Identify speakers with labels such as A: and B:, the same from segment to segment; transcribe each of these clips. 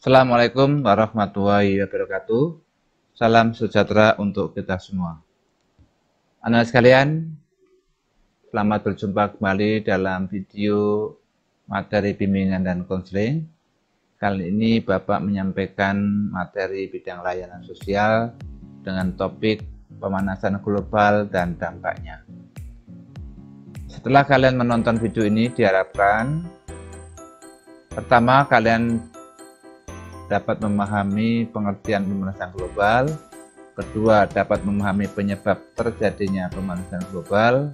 A: Assalamualaikum warahmatullahi wabarakatuh. Salam sejahtera untuk kita semua. Anak sekalian, selamat berjumpa kembali dalam video materi bimbingan dan konseling. Kali ini Bapak menyampaikan materi bidang layanan sosial dengan topik pemanasan global dan dampaknya. Setelah kalian menonton video ini, diharapkan pertama kalian dapat memahami pengertian pemanasan global, kedua dapat memahami penyebab terjadinya pemanasan global,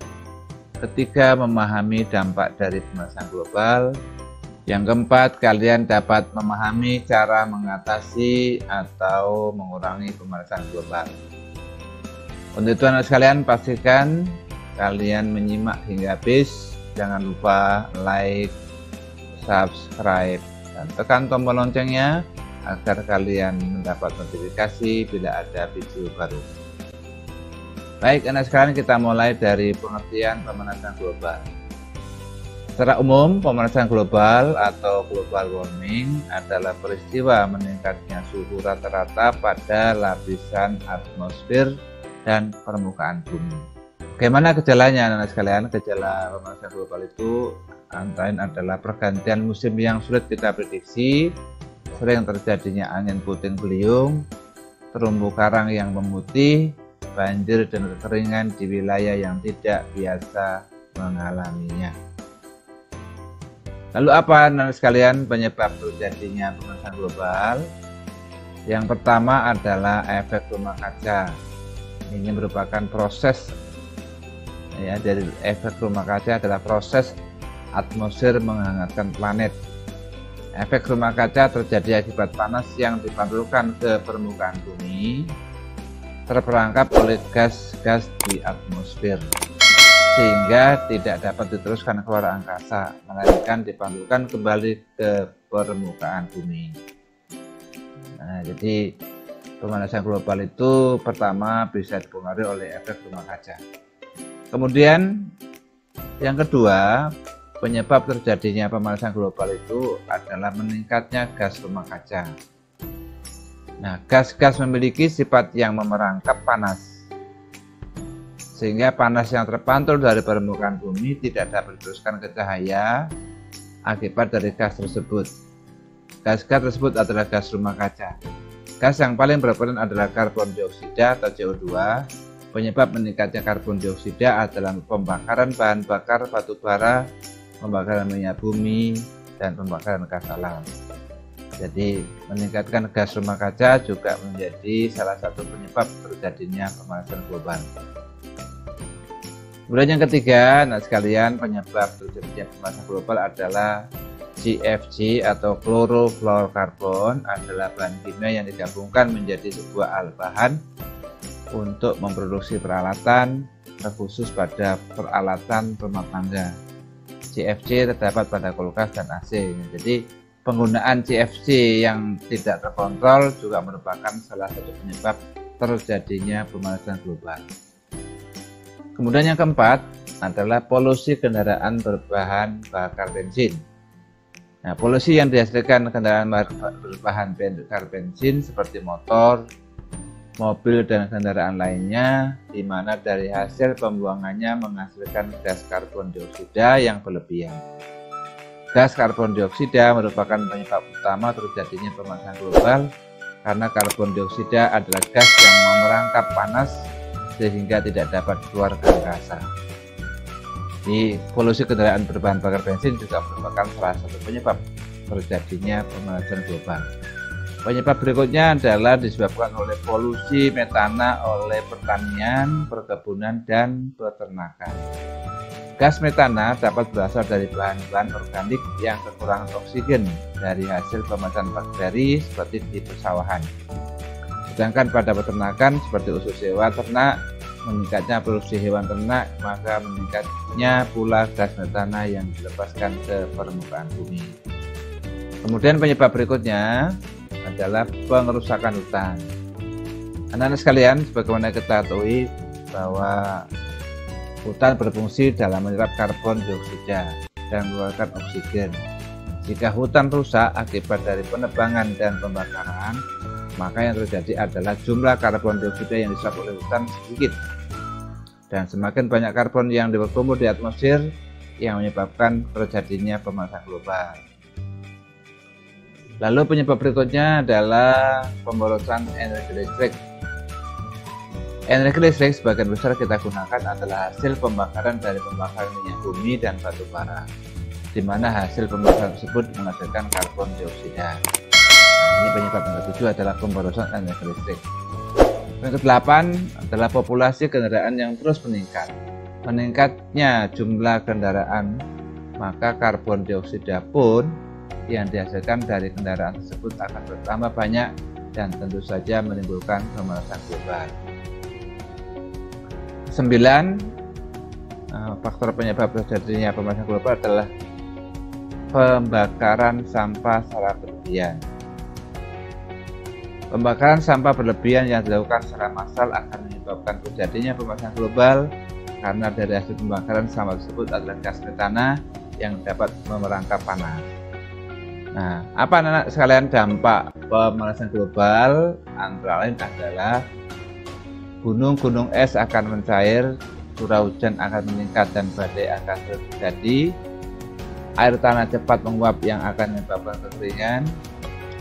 A: ketiga memahami dampak dari pemanasan global, yang keempat kalian dapat memahami cara mengatasi atau mengurangi pemanasan global. Untuk itu anak sekalian, pastikan kalian menyimak hingga habis, jangan lupa like, subscribe, dan tekan tombol loncengnya agar kalian mendapat notifikasi bila ada video baru. Baik anak sekalian, kita mulai dari pengertian pemanasan global. Secara umum, pemanasan global atau global warming adalah peristiwa meningkatnya suhu rata-rata pada lapisan atmosfer dan permukaan bumi. Bagaimana gejalanya anak sekalian? Gejala pemanasan global itu antara lain adalah pergantian musim yang sulit kita prediksi, sering terjadinya angin puting beliung, terumbu karang yang memutih, banjir dan kekeringan di wilayah yang tidak biasa mengalaminya. Lalu apa anak sekalian penyebab terjadinya pemanasan global? Yang pertama adalah efek rumah kaca. Ini merupakan proses dari efek rumah kaca adalah proses atmosfer menghangatkan planet. Efek rumah kaca terjadi akibat panas yang dipantulkan ke permukaan bumi terperangkap oleh gas-gas di atmosfer, sehingga tidak dapat diteruskan keluar angkasa, melainkan dipantulkan kembali ke permukaan bumi. Nah, jadi pemanasan global itu pertama bisa dipengaruhi oleh efek rumah kaca. Kemudian yang kedua, penyebab terjadinya pemanasan global itu adalah meningkatnya gas rumah kaca. Nah, gas-gas memiliki sifat yang memerangkap panas, sehingga panas yang terpantul dari permukaan bumi tidak dapat diteruskan ke cahaya akibat dari gas tersebut. Gas-gas tersebut adalah gas rumah kaca. Gas yang paling berperan adalah karbon dioksida atau CO2. Penyebab meningkatnya karbon dioksida adalah pembakaran bahan bakar batu bara, pembakaran minyak bumi, dan pembakaran gas alam. Jadi meningkatkan gas rumah kaca juga menjadi salah satu penyebab terjadinya pemanasan global. Kemudian yang ketiga, anak sekalian, penyebab terjadinya pemanasan global adalah CFC atau chlorofluorokarbon, adalah bahan kimia yang digabungkan menjadi sebuah albahan untuk memproduksi peralatan, terkhusus pada peralatan rumah tangga. CFC terdapat pada kulkas dan AC. Jadi penggunaan CFC yang tidak terkontrol juga merupakan salah satu penyebab terjadinya pemanasan global. Kemudian yang keempat adalah polusi kendaraan berbahan bakar bensin. Nah, polusi yang dihasilkan kendaraan berbahan bakar bensin seperti motor, mobil, dan kendaraan lainnya, di mana dari hasil pembuangannya menghasilkan gas karbon dioksida yang berlebihan. Gas karbon dioksida merupakan penyebab utama terjadinya pemanasan global karena karbon dioksida adalah gas yang memerangkap panas sehingga tidak dapat keluar ke angkasa. Di polusi kendaraan berbahan bakar bensin juga merupakan salah satu penyebab terjadinya pemanasan global. Penyebab berikutnya adalah disebabkan oleh polusi metana oleh pertanian, perkebunan, dan peternakan. Gas metana dapat berasal dari bahan-bahan organik yang kekurangan oksigen dari hasil pemanasan bakteri seperti di persawahan. Sedangkan pada peternakan seperti usus hewan ternak, meningkatnya produksi hewan ternak, maka meningkatnya pula gas metana yang dilepaskan ke permukaan bumi. Kemudian penyebab berikutnya adalah pengerusakan hutan. Anak-anak sekalian, sebagaimana kita ketahui bahwa hutan berfungsi dalam menyerap karbon dioksida dan mengeluarkan oksigen. Jika hutan rusak akibat dari penebangan dan pembakaran, maka yang terjadi adalah jumlah karbon dioksida yang diserap oleh hutan sedikit. Dan semakin banyak karbon yang berkumpul di atmosfer yang menyebabkan terjadinya pemanasan global. Lalu penyebab berikutnya adalah pemborosan energi listrik. Energi listrik sebagian besar kita gunakan adalah hasil pembakaran dari pembakaran minyak bumi dan batu bara, di mana hasil pembakaran tersebut menghasilkan karbon dioksida. Ini penyebab yang ketujuh adalah pemborosan energi listrik. Yang kedelapan adalah populasi kendaraan yang terus meningkat. Meningkatnya jumlah kendaraan, maka karbon dioksida pun yang dihasilkan dari kendaraan tersebut akan bertambah banyak dan tentu saja menimbulkan pemanasan global. 9. Faktor penyebab terjadinya pemanasan global adalah pembakaran sampah secara berlebihan. Pembakaran sampah berlebihan yang dilakukan secara massal akan menyebabkan terjadinya pemanasan global karena dari hasil pembakaran sampah tersebut adalah gas metana yang dapat memerangkap panas. Nah, apa anak-anak sekalian dampak pemanasan global? Antara lain adalah gunung-gunung es akan mencair, curah hujan akan meningkat dan badai akan terjadi, air tanah cepat menguap yang akan menyebabkan kekeringan,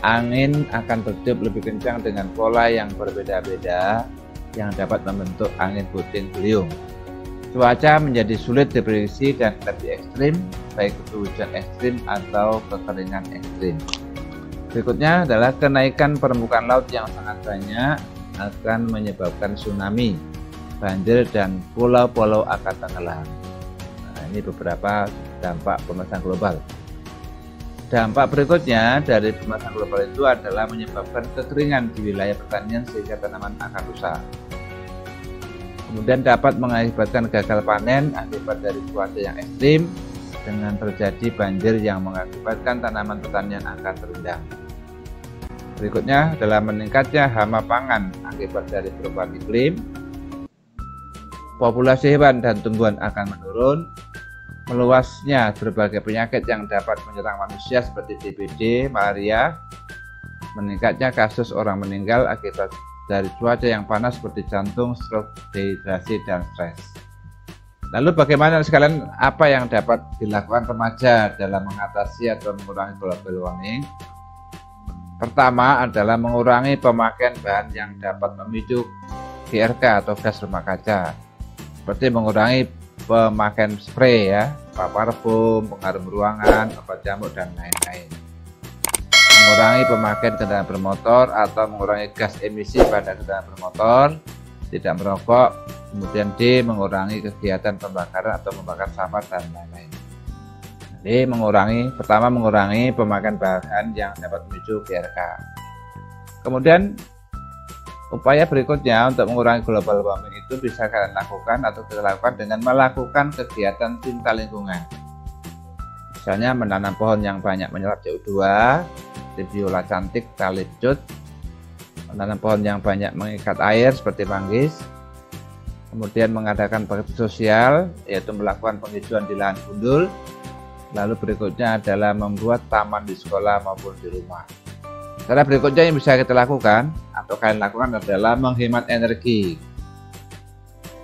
A: angin akan bertiup lebih kencang dengan pola yang berbeda-beda yang dapat membentuk angin puting beliung. Cuaca menjadi sulit diprediksi dan lebih ekstrim, baik itu hujan ekstrim atau kekeringan ekstrim. Berikutnya adalah kenaikan permukaan laut yang sangat banyak akan menyebabkan tsunami, banjir, dan pulau-pulau akan tenggelam. Nah, ini beberapa dampak pemanasan global. Dampak berikutnya dari pemanasan global itu adalah menyebabkan kekeringan di wilayah pertanian sehingga tanaman akan rusak. Kemudian dapat mengakibatkan gagal panen akibat dari cuaca yang ekstrim dengan terjadi banjir yang mengakibatkan tanaman pertanian akan terendam. Berikutnya adalah meningkatnya hama pangan akibat dari perubahan iklim. Populasi hewan dan tumbuhan akan menurun. Meluasnya berbagai penyakit yang dapat menyerang manusia seperti DBD, malaria. Meningkatnya kasus orang meninggal akibat dari cuaca yang panas seperti jantung, stroke, dehidrasi, dan stres. Lalu bagaimana sekalian apa yang dapat dilakukan remaja dalam mengatasi atau mengurangi global warming? Pertama adalah mengurangi pemakaian bahan yang dapat memicu GRK atau gas rumah kaca, seperti mengurangi pemakaian spray ya, parfum, pengharum ruangan, obat nyamuk, dan lain-lain. Mengurangi pemakaian kendaraan bermotor atau mengurangi gas emisi pada kendaraan bermotor, tidak merokok, kemudian D. Mengurangi kegiatan pembakaran atau membakar sampah dan lain-lain. D. Pertama mengurangi pemakaian bahan yang dapat memicu GRK. Kemudian upaya berikutnya untuk mengurangi global warming itu bisa kalian lakukan atau kita lakukan dengan melakukan kegiatan cinta lingkungan. Misalnya menanam pohon yang banyak menyerap CO2, biola cantik, talipcut, menanam pohon yang banyak mengikat air seperti manggis, kemudian mengadakan bakti sosial yaitu melakukan penghijauan di lahan gundul, lalu berikutnya adalah membuat taman di sekolah maupun di rumah. Cara berikutnya yang bisa kita lakukan atau kalian lakukan adalah menghemat energi.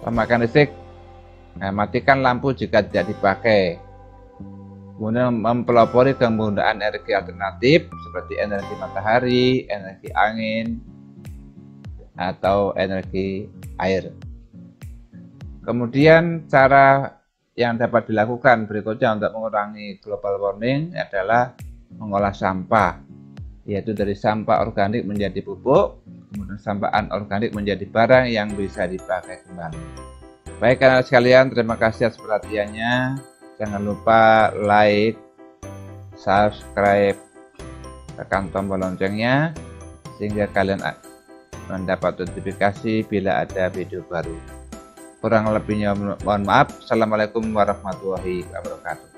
A: Pemakaian listrik, matikan lampu jika tidak dipakai. Kemudian mempelopori penggunaan energi alternatif seperti energi matahari, energi angin, atau energi air. Kemudian cara yang dapat dilakukan berikutnya untuk mengurangi global warming adalah mengolah sampah, yaitu dari sampah organik menjadi pupuk, kemudian sampah anorganik menjadi barang yang bisa dipakai kembali. Baik anak sekalian, terima kasih atas perhatiannya. Jangan lupa like, subscribe, tekan tombol loncengnya sehingga kalian mendapat notifikasi bila ada video baru. Kurang lebihnya mohon maaf. Assalamualaikum warahmatullahi wabarakatuh.